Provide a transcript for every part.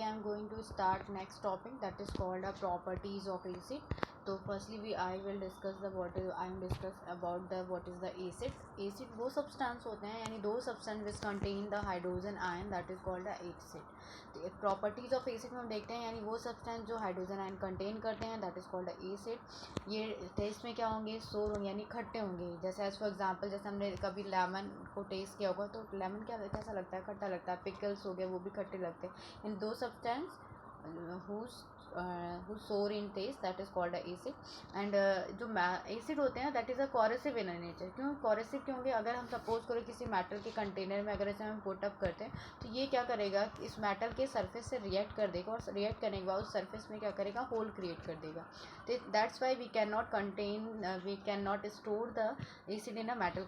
today I am going to start next topic, that is called properties of acid. तो firstly I will discuss the what is I am discuss about the what is the acid. Acid वो substance होते हैं, यानी दो substance which contain the hydrogen ion, that is called the acid. Properties of acid में हम देखते हैं, यानी वो सब्सटेंस जो हाइड्रोजन आयन कंटेन करते हैं, that is called the acid. ये टेस्ट में क्या होंगे, सोर होंगे यानी खट्टे होंगे. जैसे एज फॉर एग्जांपल, जैसे हमने कभी लेमन को टेस्ट किया होगा तो लेमन क्या कैसा लगता है, खट्टा लगता है. पिकल्स हो गए वो भी खट्टे लगते हैं. इन दो substance who sour in taste, that is called acid. and जो एसिड होते हैं that is a corrosive in nature. क्यों कॉरेसिव क्यों होंगे, अगर हम सपोज करें किसी मेटल के कंटेनर में अगर इसे हम पुट अप करते हैं तो ये क्या करेगा, इस मेटल के सरफेस से रिएक्ट कर देगा, और रिएक्ट करने के बाद उस सरफेस में क्या करेगा, होल क्रिएट कर देगा. तो that's why we can not store the acid in a metal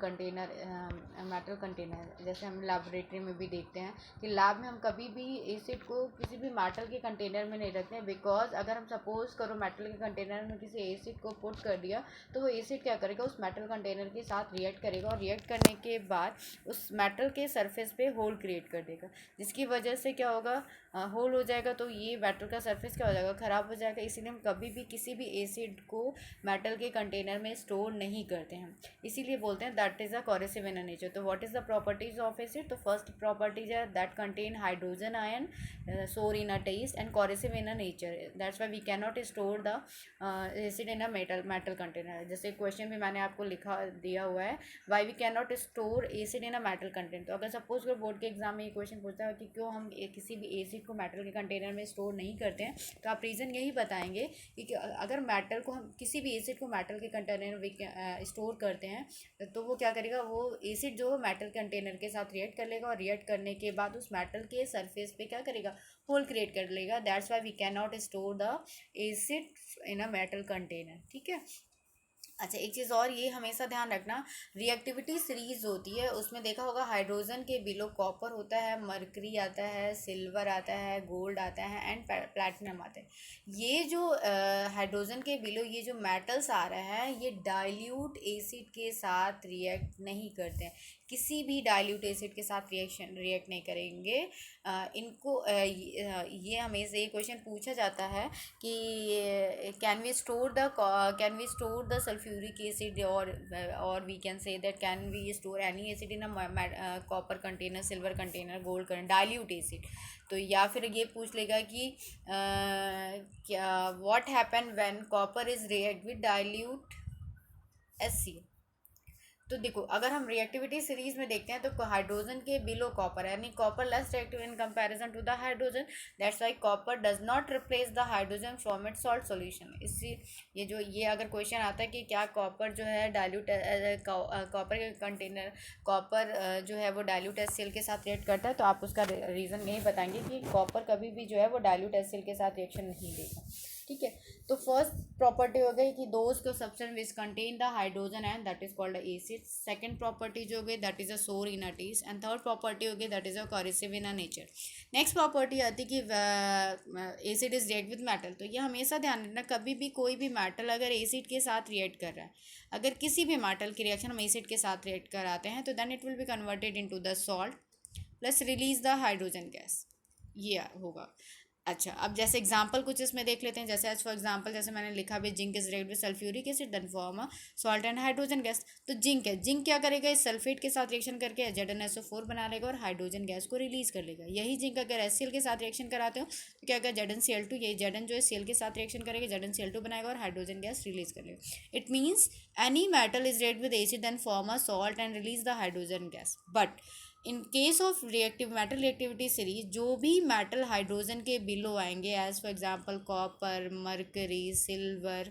container. जैसे हम लेबोरेटरी में भी देखते हैं कि लैब में हम कभी भी एसिड को किसी भी मेटल के कंटेनर में नहीं रखते हैं, बिकॉज अगर हम सपोज करो मेटल के कंटेनर में किसी एसिड को पुट कर दिया तो वो एसिड क्या करेगा, उस मेटल कंटेनर के साथ रिएक्ट करेगा, और रिएक्ट करने के बाद उस मेटल के सरफेस पे होल क्रिएट कर देगा, जिसकी वजह से क्या होगा, होल हो जाएगा. तो ये मेटल का सरफेस क्या हो जाएगा, ख़राब हो जाएगा. इसीलिए हम कभी भी किसी भी एसिड को मेटल के कंटेनर में स्टोर नहीं करते हैं. इसीलिए बोलते हैं that is a corrosive in nature. तो what is the properties of acid. तो फर्स्ट प्रॉपर्टीज है that contain hydrogen ion, sour in a taste, and corrosive in a nature. That's why we can not store the acid in a metal container. जैसे question भी मैंने आपको लिखा दिया हुआ है, why we can not store acid in a metal container. तो अगर सपोज कर बोर्ड के एग्जाम में ये क्वेश्चन पूछता है कि क्यों हम किसी भी एसिड को मेटल के कंटेनर में स्टोर नहीं करते हैं, तो आप रीज़न यही बताएंगे कि अगर मेटल को हम किसी भी एसिड को मेटल के कंटेनर में स्टोर करते हैं तो वो क्या करेगा, वो एसिड जो मेटल कंटेनर के साथ रिएक्ट कर लेगा, और रिएक्ट करने के बाद उस मेटल के सरफेस पे क्या करेगा, होल क्रिएट कर लेगा. That's why we can not store the acid in a metal container. ठीक है. अच्छा, एक चीज़ और ये हमेशा ध्यान रखना, रिएक्टिविटी सीरीज होती है, उसमें देखा होगा हाइड्रोजन के बिलो कॉपर होता है, मरकरी आता है, सिल्वर आता है, गोल्ड आता है, एंड प्लैटिनम आता है. ये जो हाइड्रोजन के बिलो ये जो मेटल्स आ रहे हैं, ये डाइल्यूट एसिड के साथ रिएक्ट नहीं करते हैं. किसी भी डाइल्यूट एसिड के साथ रिएक्ट नहीं करेंगे. इनको ये हमेशा ये क्वेश्चन पूछा जाता है कि can we store the sulphuric acid, और we can say that can we store any acid in a copper container, silver container, gold container, dilute acid. तो या फिर ये पूछ लेगा कि क्या what happen when copper is react with dilute HCl. तो देखो, अगर हम रिएक्टिविटी सीरीज में देखते हैं तो हाइड्रोजन के बिलो कॉपर, यानी copper less reactive in comparison to the hydrogen. That's why copper does not replace the hydrogen from it salt solution. इसी ये अगर क्वेश्चन आता है कि क्या कॉपर जो है डाइल्यूट कॉपर के कंटेनर कॉपर जो है वो डाइल्यूट HCl के साथ रिएक्ट करता है, तो आप उसका रीज़न यही बताएंगे कि कॉपर कभी भी जो है वो डाइल्यूट HCl के साथ रिएक्शन नहीं देगा. ठीक है. तो फर्स्ट प्रॉपर्टी हो गई कि दोज को substance which contain the hydrogen and that is called acid. Second property जो हो गई that is a sour in a taste. And third property हो गई that is a corrosive in a nature. Next property आती कि acid is react with metal. तो ये हमेशा ध्यान रखना, कभी भी कोई भी मेटल अगर एसिड के साथ रिएक्ट कर रहा है, अगर किसी भी मेटल की रिएक्शन हम एसिड के साथ रिएक्ट कराते हैं, तो then it will be converted into the salt plus release the hydrogen gas. ये होगा. अच्छा, अब जैसे एग्जांपल कुछ इसमें देख लेते हैं. जैसे एज फॉर एग्जांपल जैसे मैंने लिखा भी, zinc is react with sulphuric acid then form a salt and hydrogen gas. तो जिंक है, जिंक क्या करेगा, इस सल्फेट के साथ रिएक्शन करके ZnSO4 बना लेगा और हाइड्रोजन गैस को रिलीज कर लेगा. यही जिंक अगर HCl के साथ रिएक्शन कराते हो तो क्या करेगा, ZnCl2, यही Zn जो है Cl के साथ रिएक्शन करेगा, ZnCl2 बनाएगा और हाइड्रोजन गैस रिलीज कर लेगा. It means any metal is react with acid then form a salt and release the hydrogen gas. But in case of reactive metal reactivity series, जो भी metal hydrogen के below आएंगे, as for example copper, mercury, silver,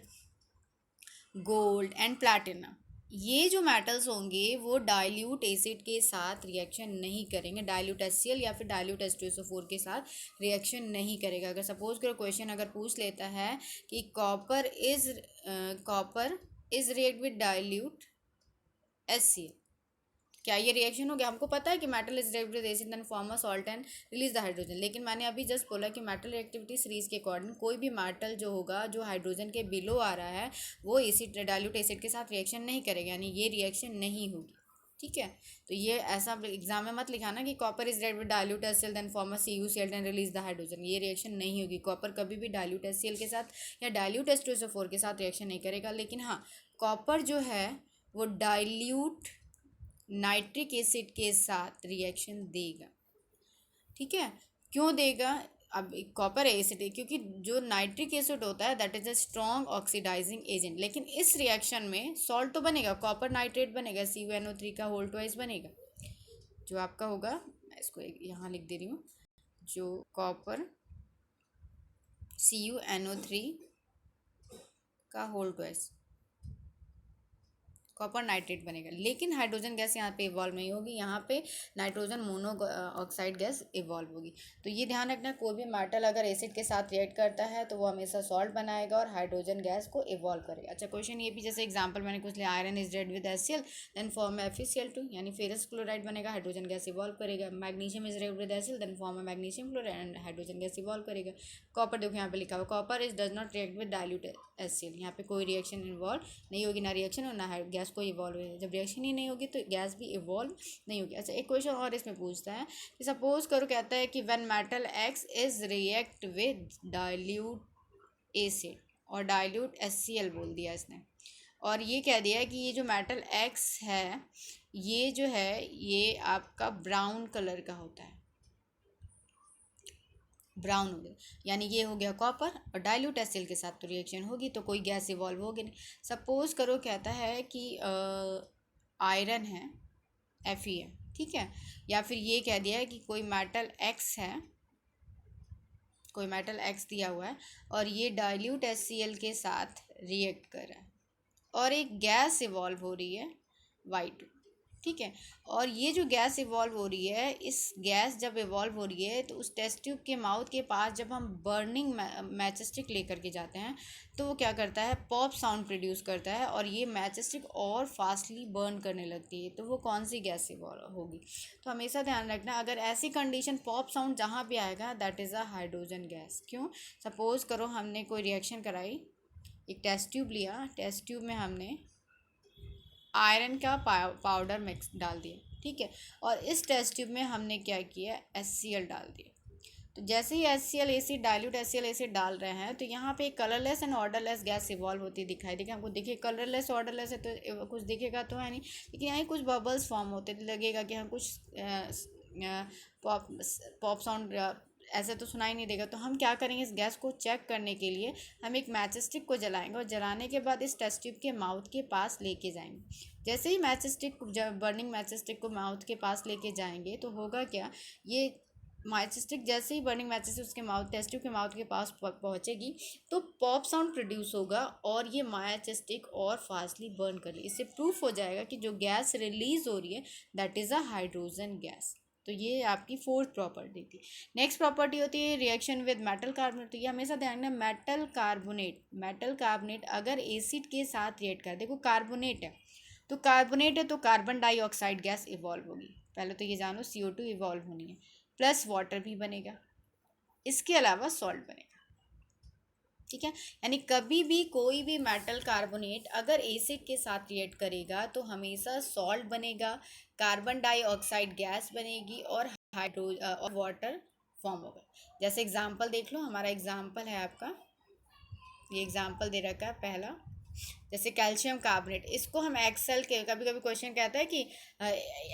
gold and platinum, ये जो metals होंगे वो dilute acid के साथ रिएक्शन नहीं करेंगे, डाइल्यूट HCl या फिर डाइल्यूट H2SO4 के साथ रिएक्शन नहीं करेगा. अगर सपोज करो क्वेश्चन अगर पूछ लेता है कि copper is react with dilute HCl, क्या ये रिएक्शन हो गया. हमको पता है कि metal is react with acid then form a salt and release the hydrogen, लेकिन मैंने अभी जस्ट बोला कि मेटल रिएक्टिविटी सीरीज के अकॉर्डिंग कोई भी मेटल जो होगा जो हाइड्रोजन के बिलो आ रहा है वो एसिड डाइल्यूट एसिड के साथ रिएक्शन नहीं करेगा, यानी ये रिएक्शन नहीं होगी. ठीक है। तो ये ऐसा एग्जाम में मत लिखाना कि copper is react with dilute HCl then form a CuCl and release the hydrogen. ये रिएक्शन नहीं होगी। कॉपर कभी भी डाइल्यूट HCl के साथ या डाइल्यूट H2SO4 के साथ रिएक्शन नहीं करेगा। लेकिन हाँ, कॉपर जो है वो डाइल्यूट नाइट्रिक एसिड के साथ रिएक्शन देगा। ठीक है, क्यों देगा? अब कॉपर एसिड है क्योंकि जो नाइट्रिक एसिड होता है that is a strong oxidising agent. लेकिन इस रिएक्शन में सॉल्ट तो बनेगा, कॉपर नाइट्रेट बनेगा, CuNO3 का होल ट्वाइस बनेगा, जो आपका होगा, मैं इसको यहाँ लिख दे रही हूँ, जो कॉपर CuNO3 का होल ट्वाइस कॉपर नाइट्रेट बनेगा। लेकिन हाइड्रोजन गैस यहाँ पे इवॉल्व नहीं होगी, यहाँ पे nitrogen mono oxide gas evolve होगी। तो ये ध्यान रखना, कोई भी मेटल अगर एसिड के साथ रिएक्ट करता है तो वो हमेशा सॉल्ट बनाएगा और हाइड्रोजन गैस को इवॉल्व करेगा। अच्छा, क्वेश्चन ये भी, जैसे एग्जाम्पल मैंने कुछ लिया, iron is react with HCl then form FeCl2 यानी फेरस क्लोराइड बनेगा, हाइड्रोजन गैस इवॉल्व करेगा। Magnesium is react with HCl then form magnesium chloride and hydrogen gas evolve करेगा। कॉपर देखो यहाँ पे लिखा हुआ, copper is does not react with dilute HCl, यहाँ पे कोई रिएक्शन इन्वॉल्व नहीं होगी, ना रिएक्शन और ना गैस को इवॉल्व होगी। जब रिएक्शन ही नहीं होगी तो गैस भी इवॉल्व नहीं होगी। अच्छा, एक क्वेश्चन और इसमें पूछता है कि सपोज करो, कहता है कि when metal X is react with dilute acid और डाइल्यूट HCl बोल दिया इसने, और ये कह दिया कि ये जो मेटल X है ये जो है ये आपका ब्राउन कलर का होता है, ब्राउन हो गया, यानी ये हो गया कॉपर और डाइल्यूट HCl के साथ तो रिएक्शन होगी तो कोई गैस इवॉल्व होगी नहीं। सपोज करो कहता है कि आयरन है Fe है, ठीक है, या फिर ये कह दिया है कि कोई मेटल X है, कोई मेटल X दिया हुआ है और ये डाइल्यूट HCl के साथ रिएक्ट कर रहा है और एक गैस इवॉल्व हो रही है Y2, ठीक है। और ये जो गैस इवॉल्व हो रही है, इस गैस जब इवॉल्व हो रही है तो उस टेस्ट ट्यूब के माउथ के पास जब हम बर्निंग मैचस्टिक लेकर के जाते हैं तो वो क्या करता है, पॉप साउंड प्रोड्यूस करता है और ये मैचस्टिक और फास्टली बर्न करने लगती है। तो वो कौन सी गैस इवॉल्व होगी? तो हमेशा ध्यान रखना, अगर ऐसी कंडीशन पॉप साउंड जहाँ भी आएगा that is a hydrogen gas. क्यों? सपोज करो हमने कोई रिएक्शन कराई, एक टेस्ट ट्यूब लिया, टेस्ट ट्यूब में हमने आयरन का पाउडर मिक्स डाल दिया, ठीक है, और इस टेस्ट ट्यूब में हमने क्या किया, HCl डाल दिया। तो जैसे ही HCl acid dilute HCl acid डाल रहे हैं तो यहाँ पे colourless and odourless gas evolve होती दिखाई देगी हमको। देखिए कलरलेस ऑर्डरलेस है तो कुछ दिखेगा तो है नहीं, लेकिन यहाँ कुछ बबल्स फॉर्म होते लगेगा कि हाँ कुछ पॉप साउंड ऐसे तो सुनाई नहीं देगा। तो हम क्या करेंगे, इस गैस को चेक करने के लिए हम एक मैच स्टिक को जलाएंगे और जलाने के बाद इस टेस्ट ट्यूब के माउथ के पास लेके जाएंगे। जैसे ही मैच स्टिक, जब बर्निंग मैच स्टिक को माउथ के पास लेके जाएंगे तो होगा क्या, ये मैच स्टिक जैसे ही बर्निंग मैच स्टिक उसके माउथ, टेस्ट ट्यूब के माउथ के पास पहुंचेगी तो पॉप साउंड प्रोड्यूस होगा और ये मैच स्टिक और फास्टली बर्न कर लेगी। इससे प्रूफ हो जाएगा कि जो गैस रिलीज हो रही है that is a hydrogen gas. तो ये आपकी फोर्थ प्रॉपर्टी थी। नेक्स्ट प्रॉपर्टी होती है रिएक्शन विद मेटल कार्बोनेट। तो ये हमेशा ध्यान रखना, मेटल कार्बोनेट अगर एसिड के साथ रिएक्ट कर, देखो कार्बोनेट है तो कार्बन डाइऑक्साइड गैस इवॉल्व होगी, पहले तो ये जानो CO2 इवॉल्व होनी है, प्लस वाटर भी बनेगा, इसके अलावा सॉल्ट बनेगा, ठीक है। यानी कभी भी कोई भी मेटल कार्बोनेट अगर एसिड के साथ रिएक्ट करेगा तो हमेशा सॉल्ट बनेगा, कार्बन डाइऑक्साइड गैस बनेगी और और वाटर फॉर्म होगा। जैसे एग्जांपल देख लो, हमारा एग्जांपल है आपका, ये एग्जांपल दे रखा है पहला, जैसे कैल्शियम कार्बोनेट, इसको हम एक्सेल के, कभी कभी क्वेश्चन कहता है कि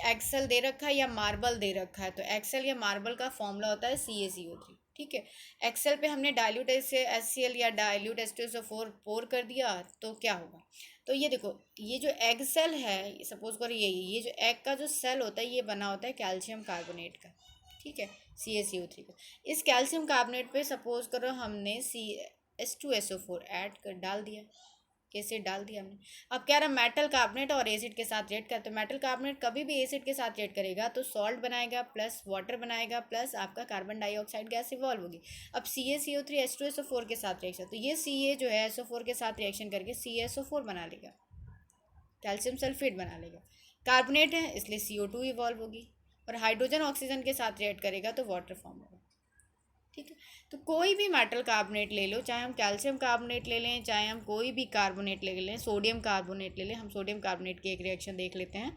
एक्सेल दे रखा है या मार्बल दे रखा है, तो एक्सेल या मार्बल का फॉर्मूला होता है CaCO3, ठीक है। एक्सेल पे हमने डाइल्यूट HCl या डाइल्यूट H2SO4 पोर कर दिया तो क्या होगा, तो ये देखो, ये जो एग सेल है, सपोज करो ये जो एग का जो सेल होता है ये बना होता है कैल्शियम कार्बोनेट का, ठीक है, CaCO3 का। इस कैल्शियम कार्बोनेट पे सपोज करो हमने H2SO4 ऐड कर डाल दिया, एसिड डाल दिया हमने। अब कह रहा मेटल कार्बोनेट और एसिड के साथ रिएक्ट करते, तो मेटल कार्बोनेट कभी भी एसिड के साथ रिएक्ट करेगा तो सॉल्ट बनाएगा प्लस वाटर बनाएगा प्लस आपका कार्बन डाइऑक्साइड गैस इवॉल्व होगी। अब CaCO3 H2SO4 के साथ रिएक्शन, तो ये Ca जो है SO4 के साथ रिएक्शन करके CaSO4 बना लेगा, कैल्शियम सल्फेट बना लेगा। कार्बोनेट है इसलिए CO2 इवॉल्व होगी और हाइड्रोजन ऑक्सीजन के साथ रिएक्ट करेगा तो वाटर फॉर्म होगा, ठीक है। तो कोई भी मेटल कार्बोनेट ले लो, चाहे हम कैल्शियम कार्बोनेट ले लें, चाहे हम कोई भी कार्बोनेट ले लें, सोडियम कार्बोनेट ले लें, हम सोडियम कार्बोनेट की एक रिएक्शन देख लेते हैं।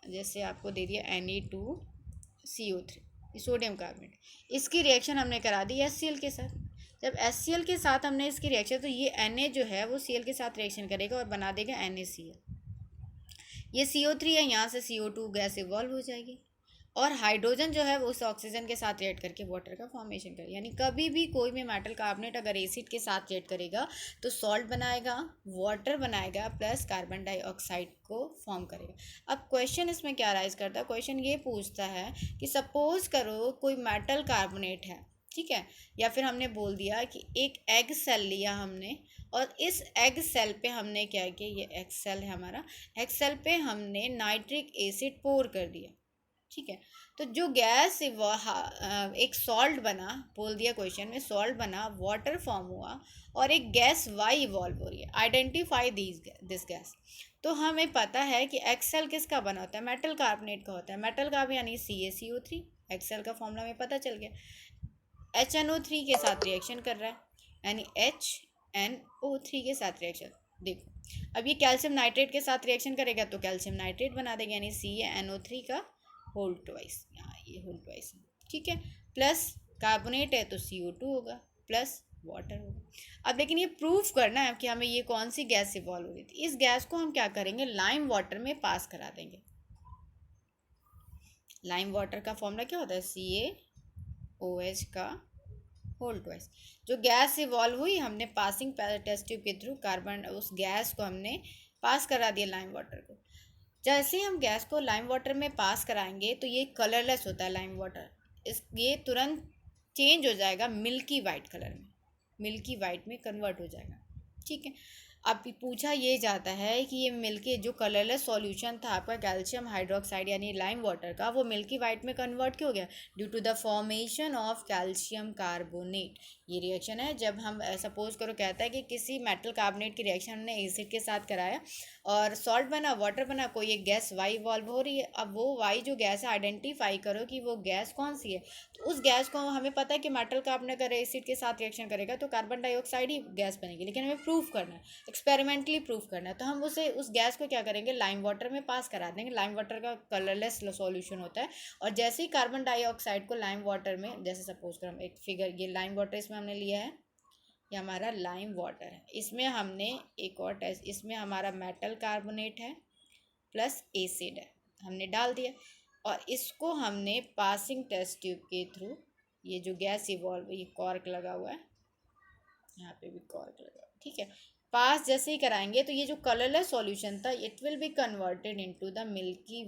जैसे आपको दे दिया Na2CO3 सोडियम कार्बोनेट, इसकी रिएक्शन हमने करा दी HCl के साथ। जब HCl के साथ हमने इसकी रिएक्शन, तो ये Na जो है वो Cl के साथ रिएक्शन करेगा और बना देगा NaCl। ये CO3 है, यहाँ से CO2 गैस इवॉल्व हो जाएगी और हाइड्रोजन जो है वो उस ऑक्सीजन के साथ रिएक्ट करके वाटर का फॉर्मेशन करेगा। यानी कभी भी कोई भी मेटल कार्बोनेट अगर एसिड के साथ रिएक्ट करेगा तो सॉल्ट बनाएगा, वाटर बनाएगा, प्लस कार्बन डाइऑक्साइड को फॉर्म करेगा। अब क्वेश्चन इसमें क्या राइज करता है, क्वेश्चन ये पूछता है कि सपोज करो कोई मेटल कार्बोनेट है, ठीक है, या फिर हमने बोल दिया कि एक एग सेल लिया हमने और इस एग सेल पे हमने क्या किया, ये एग सेल है हमारा, एग सेल पे हमने नाइट्रिक एसिड पोर कर दिया, ठीक है। तो जो गैस एक सॉल्ट बना, बोल दिया क्वेश्चन में सॉल्ट बना, वाटर फॉर्म हुआ और एक गैस वाई इवॉल्व हो रही है, आइडेंटिफाई दिस गैस। तो हमें पता है कि एक्सेल किसका बना होता है, मेटल कार्बोनेट का होता है। मेटल का भी यानी CaCO3, एक्सेल का फॉर्मूला में पता चल गया। HNO3 के साथ रिएक्शन कर रहा है, यानी HNO3 के साथ रिएक्शन। देखो अब ये कैल्शियम नाइट्रेट के साथ रिएक्शन करेगा तो कैल्शियम नाइट्रेट बना देगा, यानी CaNO3 का होल ट्वाइस, यहाँ ये होल ट्वाइस, ठीक है। प्लस कार्बोनेट है तो CO2 होगा, प्लस वाटर होगा। अब लेकिन ये प्रूफ करना है कि हमें ये कौन सी गैस इवॉल्व हो रही थी। इस गैस को हम क्या करेंगे, लाइम वाटर में पास करा देंगे। लाइम वाटर का फॉर्मूला क्या होता है, CaOH का होल ट्वाइस। जो गैस इवॉल्व हुई हमने पासिंग टेस्ट ट्यूब के थ्रू कार्बन, उस गैस को हमने पास करा दिया लाइम वाटर को। जैसे हम गैस को लाइम वाटर में पास कराएंगे तो ये कलरलेस होता है लाइम वाटर, ये तुरंत चेंज हो जाएगा मिल्की वाइट कलर में, मिल्की वाइट में कन्वर्ट हो जाएगा, ठीक है। अब पूछा ये जाता है कि ये मिल्की जो कलरलेस सॉल्यूशन था आपका कैल्शियम हाइड्रोक्साइड यानी लाइम वाटर का, वो मिल्की वाइट में कन्वर्ट क्यों हो गया, due to the formation of calcium carbonate. ये रिएक्शन है जब हम सपोज करो कहता है कि किसी मेटल कार्बोनेट की रिएक्शन हमने एसिड के साथ कराया और सॉल्ट बना, वाटर बना, कोई एक गैस वाई इवॉल्व हो रही है। अब वो वाई जो गैस है आइडेंटिफाई करो कि वो गैस कौन सी है। तो उस गैस को हमें पता है कि मेटल कार्बोनेट अगर एसिड के साथ रिएक्शन करेगा तो कार्बन डाइऑक्साइड ही गैस बनेगी, लेकिन हमें प्रूफ करना है, एक्सपेरिमेंटली प्रूफ करना है। तो हम उस गैस को क्या करेंगे, लाइम वाटर में पास करा देंगे। लाइम वाटर का कलरलेस सॉल्यूशन होता है और जैसे ही कार्बन डाइऑक्साइड को लाइम वाटर में, जैसे सपोज कर हम एक फिगर, ये लाइम वाटर इसमें हमने लिया है, ये हमारा लाइम वाटर है, इसमें हमने एक और टेस्ट, इसमें हमारा मेटल कार्बोनेट है प्लस एसिड है, हमने डाल दिया और इसको हमने पासिंग टेस्ट ट्यूब के थ्रू, ये जो गैस इवॉल्व, ये कॉर्क लगा हुआ है, यहाँ पे भी कॉर्क लगा हुआ है, ठीक है। पास जैसे ही कराएंगे तो ये जो कलरलेस सॉल्यूशन था it will be converted into the milky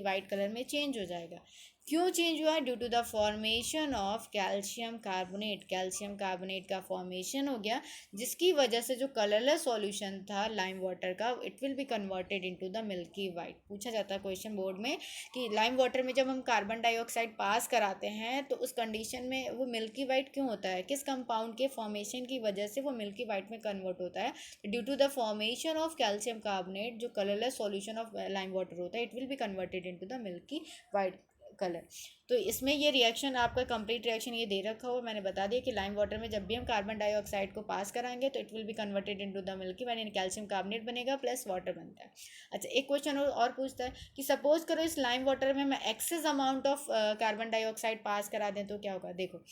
white colour में चेंज हो जाएगा। क्यों चेंज हुआ, due to the formation of calcium carbonate, calcium carbonate का फॉर्मेशन हो गया, जिसकी वजह से जो कलरलेस सॉल्यूशन था लाइम वाटर का it will be converted into the milky white. पूछा जाता है क्वेश्चन बोर्ड में कि लाइम वाटर में जब हम कार्बन डाइऑक्साइड पास कराते हैं तो उस कंडीशन में वो मिल्की वाइट क्यों होता है, किस कंपाउंड के फॉर्मेशन की वजह से वो मिल्की वाइट में कन्वर्ट होता है, due to the formation of calcium carbonate, जो colourless solution of lime water होता है it will be converted into the milky white colour. तो इसमें ये रिएक्शन आपका कंप्लीट रिएक्शन ये दे रखा हो, मैंने बता दिया कि लाइम वाटर में जब भी हम कार्बन डाइऑक्साइड को पास कराएंगे तो it will be converted into the milky white, यानी कैल्शियम कार्बोनेट बनेगा प्लस वाटर बनता है। अच्छा एक क्वेश्चन और पूछता है कि सपोज करो इस लाइम वाटर में मैं excess amount of carbon dioxide pass करा दें तो क्या होगा। देखो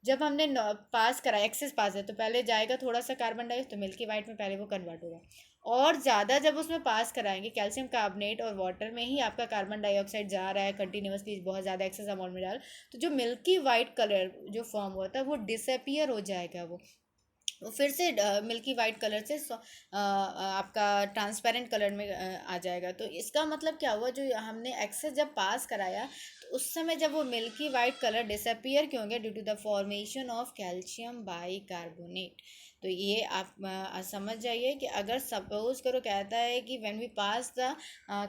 जब हमने पास करा, एक्सेस पास है तो पहले जाएगा थोड़ा सा कार्बन डाइऑक्साइड, तो मिल्की वाइट में पहले वो कन्वर्ट होगा, और ज़्यादा जब उसमें पास कराएंगे कैल्शियम कार्बोनेट और वाटर में ही आपका कार्बन डाइऑक्साइड जा रहा है कंटिन्यूसली, बहुत ज़्यादा एक्सेस अमाउंट में डाल, तो जो मिल्की वाइट कलर जो फॉर्म होता है वो डिसअपियर हो जाएगा, वो फिर से मिल्की वाइट कलर से आपका ट्रांसपेरेंट कलर में आ जाएगा। तो इसका मतलब क्या हुआ, जो हमने एक्सेस जब पास कराया तो उस समय जब वो मिल्की वाइट कलर डिसअपियर क्यों हो गया, due to the formation of calcium bicarbonate. तो ये आप समझ जाइए कि अगर सपोज करो कहता है कि when we pass the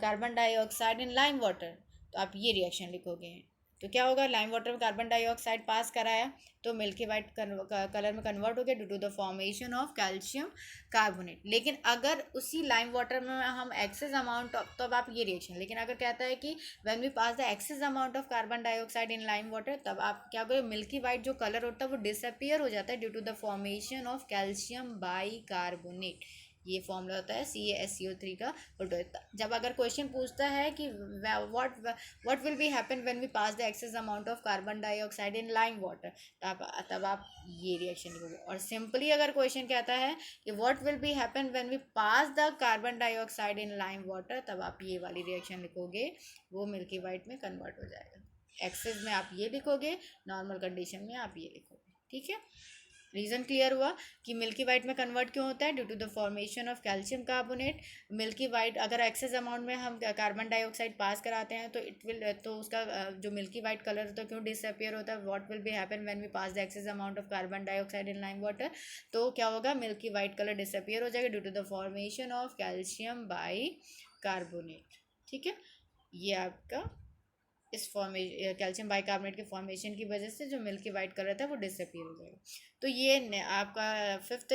carbon dioxide in lime water, तो आप ये रिएक्शन लिखोगे। तो क्या होगा, लाइम वाटर में कार्बन डाइऑक्साइड पास कराया तो मिल्की वाइट कलर में कन्वर्ट हो गया due to the formation of calcium carbonate. लेकिन अगर उसी लाइम वाटर में हम एक्सेस अमाउंट ऑफ, तब आप ये रिएक्शन, लेकिन अगर कहता है कि when we pass the excess amount of carbon dioxide in lime water, तब आप क्या करोगे, मिल्की वाइट जो कलर होता है वो डिसअपियर हो जाता है due to the formation of calcium bicarbonate. ये फॉर्मूला होता है CaSCO3 का उल्टा। जब अगर क्वेश्चन पूछता है कि what will be happen when we pass the excess amount of carbon dioxide in lime water, तब आप ये रिएक्शन लिखोगे। और सिंपली अगर क्वेश्चन कहता है कि what will be happen when we pass the carbon dioxide in lime water, तब आप ये वाली रिएक्शन लिखोगे, वो मिल्की वाइट में कन्वर्ट हो जाएगा। एक्सेस में आप ये लिखोगे, नॉर्मल कंडीशन में आप ये लिखोगे। ठीक है, रीज़न क्लियर हुआ कि मिल्की वाइट में कन्वर्ट क्यों होता है, due to the formation of calcium carbonate. Milky white अगर एक्सेस अमाउंट में हम कार्बन डाइऑक्साइड पास कराते हैं तो इट विल, तो उसका जो मिल्की वाइट कलर होता है क्यों डिसअपियर होता है, what will be happen when we pass the excess amount of carbon dioxide in lime water, तो क्या होगा, मिल्की वाइट कलर डिसअपियर हो जाएगा due to the formation of calcium bicarbonate. ठीक है, ये आपका इस कैल्शियम बाइकार्बोनेट के फॉर्मेशन की वजह से जो मिल्की वाइट कलर था वो डिसअपियर हो जाएगा। तो ये आपका फिफ्थ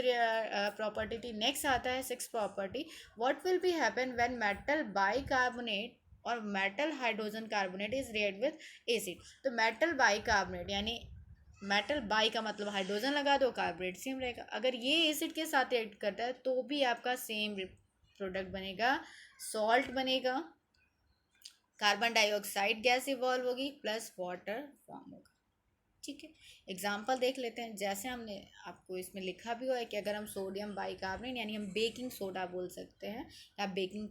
प्रॉपर्टी थी। नेक्स्ट आता है six property, what will be happen when metal bicarbonate और metal hydrogen carbonate is react with acid. तो मेटल बाइकार्बोनेट यानी मेटल बाई का मतलब हाइड्रोजन लगा दो, कार्बोनेट सेम रहेगा। अगर ये एसिड के साथ रिएक्ट करता है तो भी आपका सेम प्रोडक्ट बनेगा, सॉल्ट बनेगा, कार्बन डाइऑक्साइड गैस इवॉल्व होगी प्लस वाटर फॉर्म होगा। ठीक है, एग्जाम्पल देख लेते हैं। जैसे हमने आपको इसमें लिखा भी हुआ है कि अगर हम सोडियम बाइकार्बोनेट यानी हम बेकिंग सोडा बोल सकते हैं या बेकिंग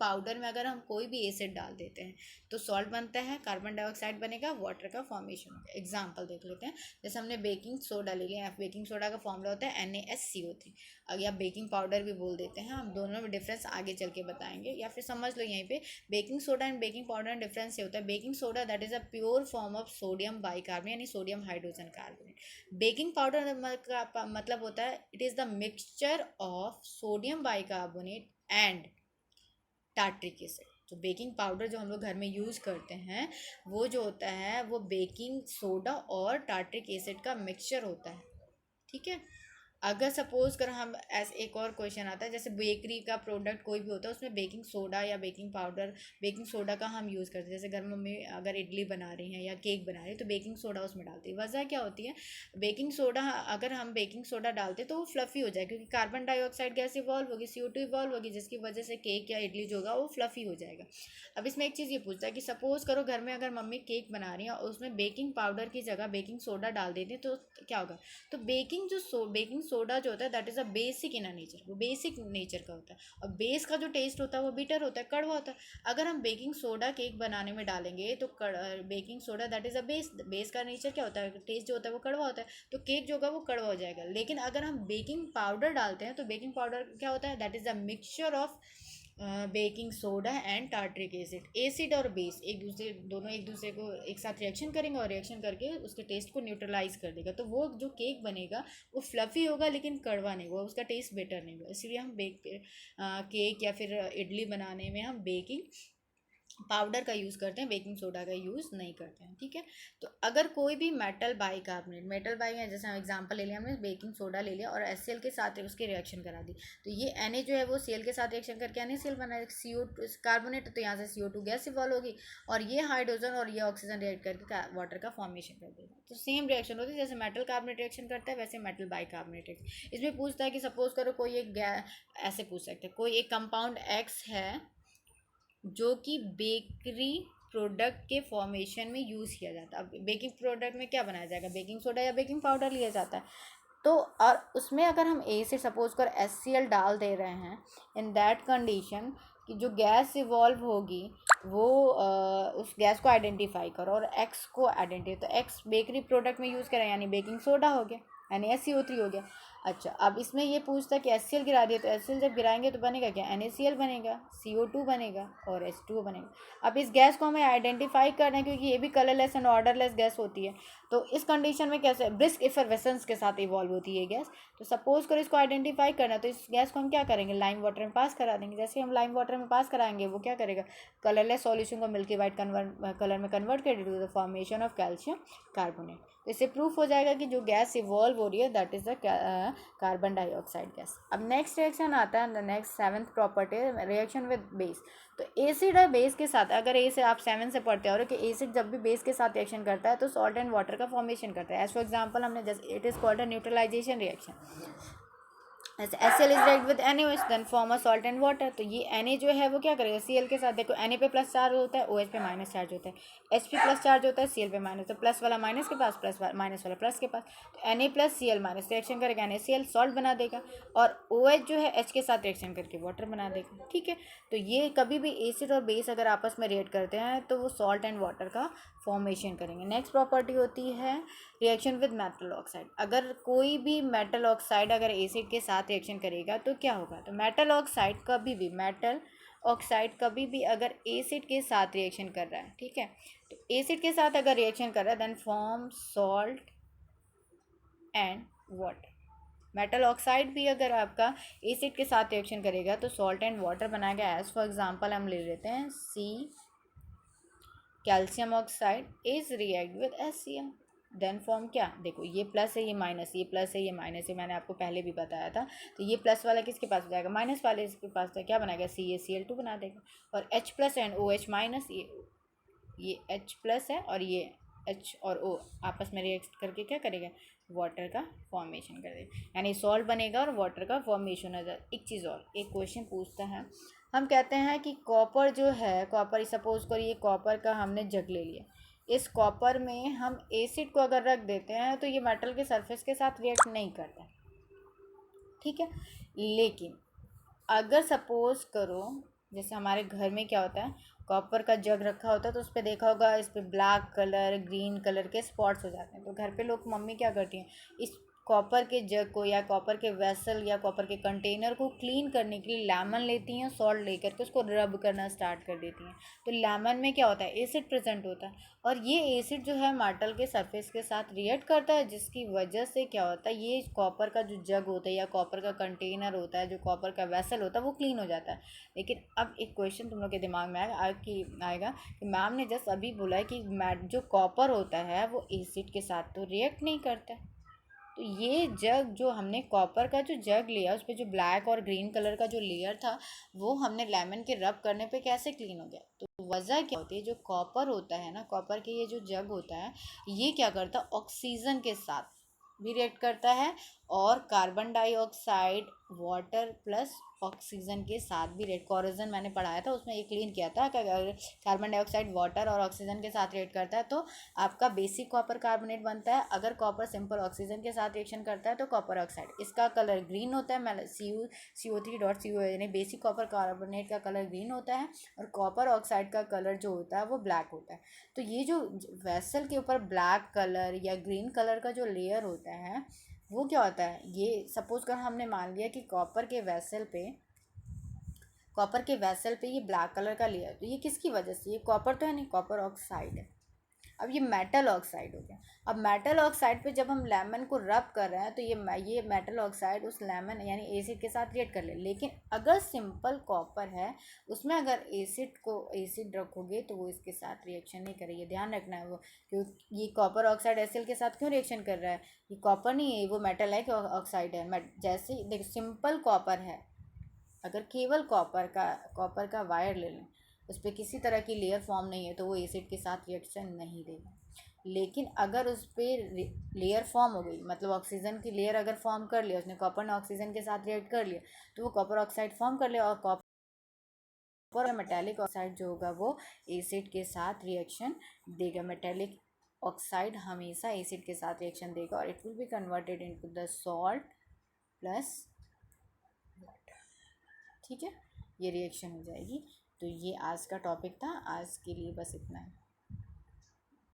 पाउडर में अगर हम कोई भी एसिड डाल देते हैं तो सॉल्ट बनता है, कार्बन डाइऑक्साइड बनेगा, वाटर का फॉर्मेशन होगा। एग्जाम्पल देख लेते हैं। जैसे हमने बेकिंग सोडा ले लिया, बेकिंग सोडा का फॉर्मूला होता है NaSCO3, अगर या बेकिंग पाउडर भी बोल देते हैं। हम दोनों में डिफरेंस आगे चल के बताएंगे, या फिर समझ लो यहीं पे baking soda and baking powder में डिफरेंस ये होता है, baking soda that is a pure form of sodium bicarbonate यानी sodium hydrogen carbonate. Baking powder का मतलब होता है it is the mixture of sodium bicarbonate and tartaric acid. तो बेकिंग पाउडर जो हम लोग घर में यूज़ करते हैं वो जो होता है वो बेकिंग सोडा और टार्ट्रिक एसिड का मिक्सचर होता है। ठीक है, अगर सपोज कर हम ऐसे एक और क्वेश्चन आता है, जैसे बेकरी का प्रोडक्ट कोई भी होता है उसमें बेकिंग सोडा या बेकिंग पाउडर, बेकिंग सोडा का हम यूज़ करते हैं। जैसे घर में मम्मी अगर इडली बना रही हैं या केक बना रही है तो बेकिंग सोडा उसमें डालती है। वजह क्या होती है, बेकिंग सोडा अगर हम बेकिंग सोडा डालते तो वो फ्लफ़ी हो जाए, क्योंकि कार्बन डाइऑक्साइड गैस इवॉल्व होगी, CO2 इवॉल्व होगी, जिसकी वजह से केक या इडली जो होगा वो फ्लफ़ी हो जाएगा। अब इसमें एक चीज़ ये पूछता है कि सपोज़ करो घर में अगर मम्मी केक बना रही हैं और उसमें बेकिंग पाउडर की जगह बेकिंग सोडा डाल देती हैं तो क्या होगा। तो बेकिंग सोडा जो होता है that is a basic in a nature, वो बेसिक नेचर का होता है, और बेस का जो टेस्ट होता है वो बिटर होता है, कड़वा होता है। अगर हम बेकिंग सोडा केक बनाने में डालेंगे तो baking soda that is a base का नेचर क्या होता है, टेस्ट जो होता है वो कड़वा होता है, तो केक जो होगा वो कड़वा हो जाएगा। लेकिन अगर हम बेकिंग पाउडर डालते हैं तो बेकिंग पाउडर क्या होता है, that is a mixture of baking soda and tartaric acid. Acid और बेस दोनों एक दूसरे को एक साथ रिएक्शन करेंगे और रिएक्शन करके उसके टेस्ट को न्यूट्रलाइज कर देगा। तो वो जो केक बनेगा वो फ्लफ़ी होगा लेकिन कड़वा नहीं होगा, उसका टेस्ट बेटर नहीं होगा। इसलिए हम केक या फिर इडली बनाने में हम बेकिंग पाउडर का यूज़ करते हैं, बेकिंग सोडा का यूज़ नहीं करते हैं। ठीक है, तो अगर कोई भी मेटल बाइकार्बोनेट जैसे हम एग्जांपल ले लिया, हमने बेकिंग सोडा ले लिया और HCl के साथ उसकी रिएक्शन करा दी, तो ये Na जो है वो Cl के साथ रिएक्शन करके NaCl बना, CO2 कार्बोनेट, तो यहाँ से CO2 गैस इवॉल्व होगी और ये हाइड्रोजन और ये ऑक्सीजन रिएक्ट करके वाटर का फॉर्मेशन कर देगा। तो सेम रिएक्शन होती है, जैसे मेटल कार्बोनेट रिएक्शन करता है वैसे मेटल बाइकार्बोनेट। इसमें पूछता है कि सपोज करो कोई एक ऐसे पूछ सकते हैं, कोई एक कंपाउंड X है जो कि बेकरी प्रोडक्ट के फॉर्मेशन में यूज़ किया जाता है। अब बेकिंग प्रोडक्ट में क्या बनाया जाएगा, बेकिंग सोडा या बेकिंग पाउडर लिया जाता है। तो और उसमें अगर हम ए से सपोज कर HCl डाल दे रहे हैं, इन दैट कंडीशन कि जो गैस इवॉल्व होगी वो उस गैस को आइडेंटिफाई करो और एक्स को आइडेंटिफाई, तो एक्स बेकरी प्रोडक्ट में यूज़ करें यानी बेकिंग सोडा हो गया, NaSCO3 हो गया। अच्छा, अब इसमें ये पूछता है कि HCl गिरा दिया, तो HCl जब गिराएंगे तो बनेगा क्या, NaCl बनेगा, CO2 बनेगा और H2O बनेगा। अब इस गैस को हमें आइडेंटिफाई करना है क्योंकि ये भी कलरलेस एंड ऑर्डरलेस गैस होती है। तो इस कंडीशन में कैसे ब्रिस्क इफरवेसेंस के साथ इवॉल्व होती है ये गैस। तो सपोज करो इसको आइडेंटिफाई करना, तो इस गैस को हम क्या करेंगे, लाइम वाटर में पास करा देंगे। जैसे हम लाइम वाटर में पास कराएंगे वो क्या करेगा, कलरलेस सॉल्यूशन को मिल्की वाइट कलर में कन्वर्ट कर due to the formation of calcium carbonate. तो इससे प्रूफ हो जाएगा कि जो गैस इवॉल्व हो रही है that is the carbon dioxide gas. अब नेक्स्ट रिएक्शन आता है, next seventh property reaction with base. तो एसिड और बेस के साथ, अगर ए से आप 7 से पढ़ते हो कि एसिड जब भी बेस के साथ रिएक्शन करता है तो सॉल्ट एंड वाटर का फॉर्मेशन करता है। एज फॉर एग्जांपल हमने जैसे it is called a neutralisation reaction. HCl is react with NaOH then form a salt and water. तो ये Na जो है वो क्या करेगा Cl के साथ, देखो Na पे प्लस चार्ज होता है, OH पे माइनस चार्ज होता है, H पे प्लस चार्ज होता है, Cl पे माइनस, तो प्लस वाला माइनस के पास, प्लस माइनस वाला प्लस के पास, तो Na plus Cl minus reaction करेगा NaCl सॉल्ट बना देगा, और OH जो है H के साथ रिएक्शन करके वाटर बना देगा। ठीक है, तो ये कभी भी एसिड और बेस अगर आपस में रिएक्ट करते हैं तो वो सॉल्ट एंड वाटर का फॉर्मेशन करेंगे। नेक्स्ट प्रॉपर्टी होती है रिएक्शन विद मेटल ऑक्साइड। अगर कोई भी मेटल ऑक्साइड अगर एसिड के साथ रिएक्शन करेगा तो क्या होगा, तो मेटल ऑक्साइड कभी भी अगर एसिड के साथ रिएक्शन कर रहा है, ठीक है, तो एसिड के साथ अगर रिएक्शन कर रहा है then form salt and water. Metal oxide भी अगर आपका एसिड के साथ रिएक्शन करेगा तो सॉल्ट एंड वाटर बनाएगा। एज फॉर एग्जांपल हम ले लेते हैं see calcium oxide is react with HCl then form क्या, देखो ये प्लस है, ये माइनस, ये प्लस है, ये माइनस है, मैंने आपको पहले भी बताया था। तो ये प्लस वाला किसके पास हो जाएगा, माइनस वाले इसके पास, तो क्या बनाएगा CaCl2 बना देगा। और H plus and OH minus, ये H प्लस है और ये H और O आपस में रिएक्ट करके क्या करेगा, वाटर का फॉर्मेशन कर देगा, यानी सॉल्ट बनेगा और वाटर का फॉर्मेशन हो जाएगा। एक चीज़ और, एक क्वेश्चन पूछता है, हम कहते हैं कि कॉपर जो है, कॉपर सपोज करिए कॉपर का हमने जग ले लिया, इस कॉपर में हम एसिड को अगर रख देते हैं तो ये मेटल के सरफेस के साथ रिएक्ट नहीं करता, ठीक है। लेकिन अगर सपोज करो जैसे हमारे घर में क्या होता है, कॉपर का जग रखा होता है तो उस पर देखा होगा इस पर ब्लैक कलर ग्रीन कलर के स्पॉट्स हो जाते हैं, तो घर पे लोग मम्मी क्या करती हैं, इस कॉपर के जग को या कॉपर के वेसल या कॉपर के कंटेनर को क्लीन करने के लिए लेमन लेती हैं, सॉल्ट लेकर के उसको रब करना स्टार्ट कर देती हैं। तो लेमन में क्या होता है, एसिड प्रेजेंट होता है, और ये एसिड जो है मेटल के सरफेस के साथ रिएक्ट करता है, जिसकी वजह से क्या होता है, ये कॉपर का जो जग होता है या कॉपर का कंटेनर होता है, जो कॉपर का वेसल होता है, वो क्लीन हो जाता है। लेकिन अब एक क्वेश्चन तुम लोग के दिमाग में आएगा कि मैम ने जस्ट अभी बोला है कि जो कॉपर होता है वो एसिड के साथ तो रिएक्ट नहीं करता है। तो ये जग जो हमने कॉपर का जो जग लिया उस पर जो ब्लैक और ग्रीन कलर का जो लेयर था वो हमने लेमन के रब करने पे कैसे क्लीन हो गया, तो वजह क्या होती है, जो कॉपर होता है ना, कॉपर के ये जो जग होता है ये क्या करता है, ऑक्सीजन के साथ भी रिएक्ट करता है, और carbon dioxide water plus oxygen के साथ भी रिएक्ट, कोरोजन मैंने पढ़ाया था उसमें ये क्लीन किया था कि अगर कार्बन डाइऑक्साइड वाटर और ऑक्सीजन के साथ रिएक्ट करता है तो आपका बेसिक कॉपर कार्बोनेट बनता है। अगर कॉपर सिंपल ऑक्सीजन के साथ रिएक्शन करता है तो कॉपर ऑक्साइड, इसका कलर ग्रीन होता है, CO3.CO यानी बेसिक कॉपर कार्बोनेट का कलर ग्रीन होता है, और कॉपर ऑक्साइड का कलर जो होता है वो ब्लैक होता है। तो ये जो वेसल के ऊपर ब्लैक कलर या ग्रीन कलर का जो लेयर होता है वो क्या होता है, ये सपोज कर हमने मान लिया कि कॉपर के वेसल पे ये ब्लैक कलर का लेयर, तो ये किसकी वजह से, ये कॉपर तो है नहीं, कॉपर ऑक्साइड है। अब ये मेटल ऑक्साइड हो गया। अब मेटल ऑक्साइड पे जब हम लेमन को रब कर रहे हैं तो ये मेटल ऑक्साइड उस लेमन यानी एसिड के साथ रिएक्ट कर ले, लेकिन अगर सिंपल कॉपर है उसमें अगर एसिड रखोगे तो वो इसके साथ रिएक्शन नहीं करेगी, ध्यान रखना है वो, क्योंकि ये कॉपर ऑक्साइड एसिड के साथ क्यों रिएक्शन कर रहा है, ये कॉपर नहीं है, वो मेटल है कि ऑक्साइड है। जैसे देखो सिंपल कॉपर है, अगर केवल कॉपर का वायर ले लें उस पर किसी तरह की लेयर फॉर्म नहीं है तो वो एसिड के साथ रिएक्शन नहीं देगा। लेकिन अगर उस पर लेयर फॉर्म हो गई, मतलब ऑक्सीजन की लेयर अगर फॉर्म कर लिया उसने, कॉपर ने ऑक्सीजन के साथ रिएक्ट कर लिया तो वो कॉपर ऑक्साइड फॉर्म कर लिया, और कॉपर मेटेलिक ऑक्साइड जो होगा वो एसिड के साथ रिएक्शन देगा। मेटेलिक ऑक्साइड हमेशा एसिड के साथ रिएक्शन देगा और it will be converted into the salt plus water. ठीक है, ये रिएक्शन हो जाएगी। तो ये आज का टॉपिक था, आज के लिए बस इतना ही।